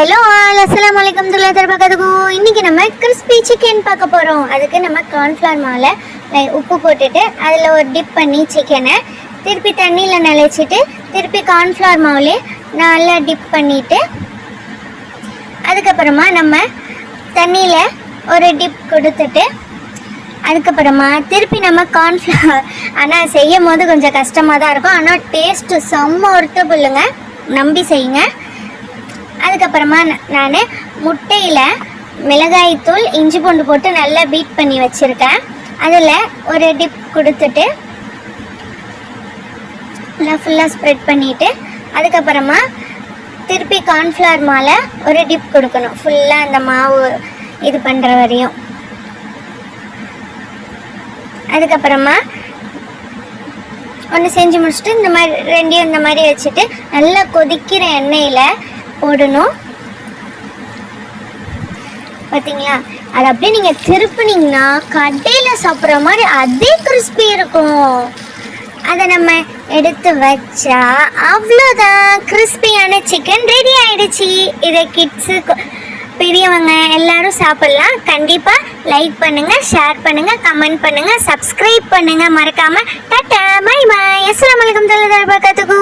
Hello all, அஸ்ஸலாமு அலைக்கும் வரஹ்மத்துல்லாஹி வபரகாத்துஹு. இன்றைக்கி நம்ம கிறிஸ்பி சிக்கன் பார்க்க போகிறோம். அதுக்கு நம்ம கார்ன்ஃப்ளவர் மாவில் உப்பு போட்டுட்டு அதில் ஒரு டிப் பண்ணி சிக்கனை திருப்பி தண்ணியில் நனைச்சிட்டு திருப்பி கார்ன்ஃப்ளவர் மாவுலே நல்லா டிப் பண்ணிவிட்டு அதுக்கப்புறமா நம்ம தண்ணியில் ஒரு டிப் கொடுத்துட்டு அதுக்கப்புறமா திருப்பி நம்ம கார்ன்ஃப்ளவர், ஆனால் செய்யும் போது கொஞ்சம் கஷ்டமாக தான் இருக்கும், ஆனால் டேஸ்ட்டு செம்ம ஒர்த்தபுள்ளுங்க, நம்பி செய்யுங்க. அதுக்கப்புறமா நான் முட்டையில் மிளகாய்த்தூள் இஞ்சி பூண்டு போட்டு நல்லா பீட் பண்ணி வச்சுருக்கேன். அதில் ஒரு டிப் கொடுத்துட்டு நல்லா ஃபுல்லாக ஸ்ப்ரெட் பண்ணிவிட்டு அதுக்கப்புறமா திருப்பி கார்ன்ஃப்ளவர் மாவில் ஒரு டிப் கொடுக்கணும், ஃபுல்லாக அந்த மாவு இது பண்ணுற வரையும். அதுக்கப்புறமா ஒன்று செஞ்சு முடிச்சுட்டு இந்த மாதிரி ரெண்டையும் இந்த மாதிரி வச்சுட்டு நல்லா கொதிக்கிற எண்ணெயில் போடணும். பார்த்தீங்களா, அது அப்படியே நீங்கள் திருப்பினீங்கன்னா கடையில் சாப்பிட்ற மாதிரி அதே கிறிஸ்பி இருக்கும். அதை நம்ம எடுத்து வச்சா அவ்வளோதான், கிறிஸ்பியான சிக்கன் ரெடி ஆயிடுச்சு. இதை கிட்ஸு பெரியவங்க எல்லாரும் சாப்பிட்லாம். கண்டிப்பாக லைக் பண்ணுங்கள், ஷேர் பண்ணுங்கள், கமெண்ட் பண்ணுங்கள், சப்ஸ்கிரைப் பண்ணுங்கள் மறக்காமல். டாடா, பை பாய், அஸ்ஸலாமு அலைக்கும் வரஹ்மத்துல்லாஹி வபரகாத்துஹு.